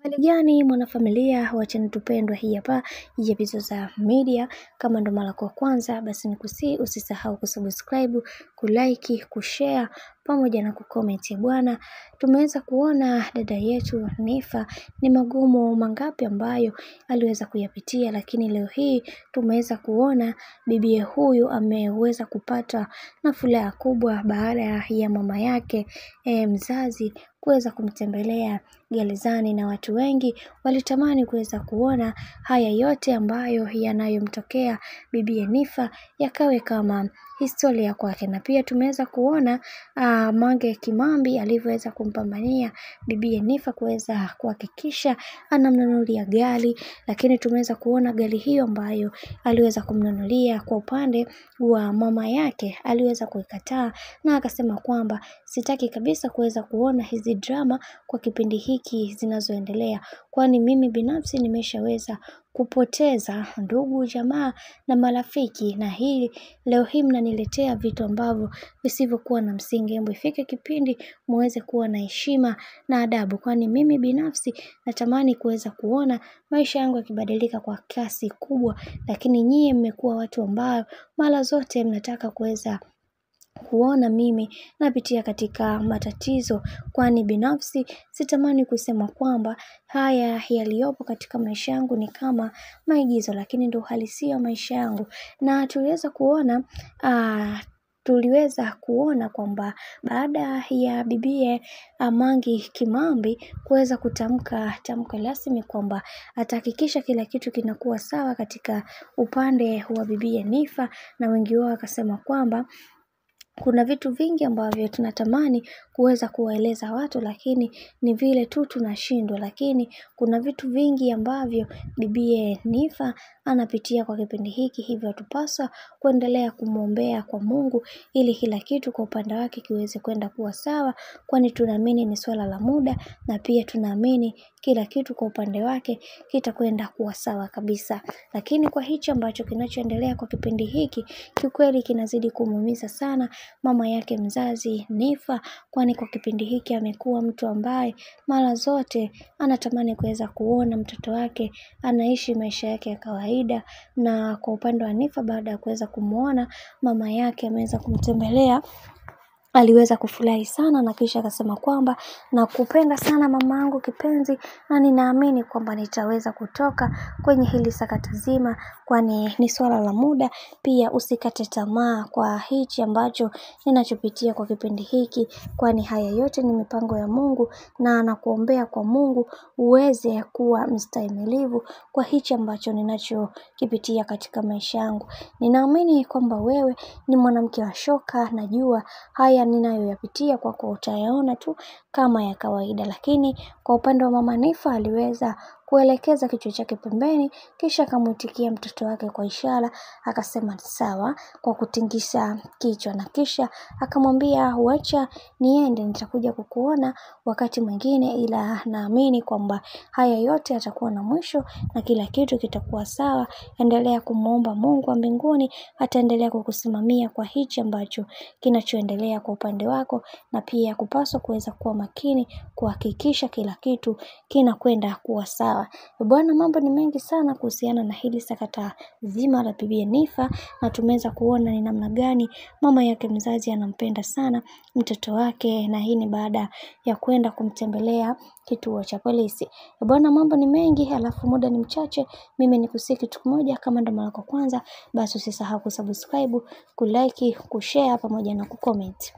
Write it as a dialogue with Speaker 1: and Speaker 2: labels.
Speaker 1: Hali gani mwanafamilia wa channel tupendwa hii hapa ya Bizoza Media. Kama ndo mara kwa kwanza basi nikusii usisahau kusubscribe, kulike, kushare pamoja na kucomment. Bwana, tumeweza kuona dada yetu Nifa ni magumu mangapi ambayo aliweza kuyapitia, lakini leo hii tumeweza kuona bibi huyu ameweza kupata na furaha kubwa baada ya mama yake mzazi kuweza kumtembelea gerezani, na watu wengi walitamani kuweza kuona haya yote ambayo yanayomtokea bibi Nifa yakawe kama historia kwake. Na pia tumeweza kuona Mange Kimambi alivyoweza kumpambania bibi Nifa kuweza kuhakikisha anamnunulia gari, lakini tumeweza kuona gari hiyo ambayo aliweza kumnunulia kwa upande wa mama yake aliweza kuikataa, na akasema kwamba sitaki kabisa kuweza kuona hizi drama kwa kipindi hiki zinazoendelea, kwani mimi binafsi nimeshaweza kupoteza ndugu, jamaa na marafiki, na leo hii mnaniletea vitu ambavyo visivyokuwa na msingi. Hebu ifike kipindi muweze kuwa na heshima na adabu, kwani mimi binafsi natamani kuweza kuona maisha yangu yakibadilika kwa kasi kubwa, lakini nyie mmekuwa watu ambao mara zote mnataka kuweza kuona mimi napitia katika matatizo, kwani binafsi sitamani kusema kwamba haya yaliyopo katika maisha yangu ni kama maigizo, lakini ndio uhalisia wa maisha yangu. Na tuliweza kuona kwamba baada ya bibie Mange Kimambi kuweza kutamka tamko rasmi kwamba atahakikisha kila kitu kinakuwa sawa katika upande wa bibi Nifa, na wengi wao wakasema kwamba kuna vitu vingi ambavyo tunatamani kuweza kuwaeleza watu, lakini ni vile tu tunashindwa. Lakini kuna vitu vingi ambavyo bibi Nifa anapitia kwa kipindi hiki, hivyo tupaswa kuendelea kumuombea kwa Mungu ili kila kitu kwa upande wake kiweze kwenda kuwa sawa, kwani tunaamini ni swala la muda, na pia tunaamini kila kitu kwa upande wake kitakwenda kuwa sawa kabisa. Lakini kwa hicho ambacho kinachoendelea kwa kipindi hiki, kiukweli kinazidi kumuumiza sana mama yake mzazi Nifa, kwani kwa kipindi hiki amekuwa mtu ambaye mara zote anatamani kuweza kuona mtoto wake anaishi maisha yake ya kawaida. Na kwa upande wa Nifa, baada ya kuweza kumuona mama yake ameweza kumtembelea, aliweza kufurahi sana, na kisha akasema kwamba nakupenda sana mamangu kipenzi, na ninaamini kwamba nitaweza kutoka kwenye hili sakata zima, kwani ni swala la muda. Pia usikate tamaa kwa hichi ambacho ninachopitia kwa kipindi hiki, kwani haya yote ni mipango ya Mungu, na nakuombea kwa Mungu uweze kuwa mstahimilivu kwa hichi ambacho ninachokipitia katika maisha yangu. Ninaamini kwamba wewe ni mwanamke wa shoka, najua haya ninayoyapitia kwako utayaona tu kama ya kawaida. Lakini kwa upande wa mama Nifa, aliweza kuelekeza kichwa chake pembeni, kisha akamwitikia mtoto wake kwa ishara, akasema sawa kwa kutingisha kichwa, na kisha akamwambia wacha niende, nitakuja kukuona wakati mwingine, ila naamini kwamba haya yote yatakuwa na mwisho na kila kitu kitakuwa sawa. Endelea kumuomba Mungu wa mbinguni, ataendelea kukusimamia kwa hichi ambacho kinachoendelea kwa upande wako, na pia kupaswa kuweza kuwa makini kuhakikisha kila kitu kinakwenda kuwa sawa. Bwana, mambo ni mengi sana kuhusiana na hili sakata zima la bibi Nifa, na tumeweza kuona ni namna gani mama yake mzazi anampenda sana mtoto wake, na hii ni baada ya kwenda kumtembelea kituo cha polisi. Bwana, mambo ni mengi, alafu muda ni mchache. Mimi nikusii kitu kimoja, kama ndo mara kwa kwanza basi usisahau kusubscribe, kulike, kushare pamoja na kucomment.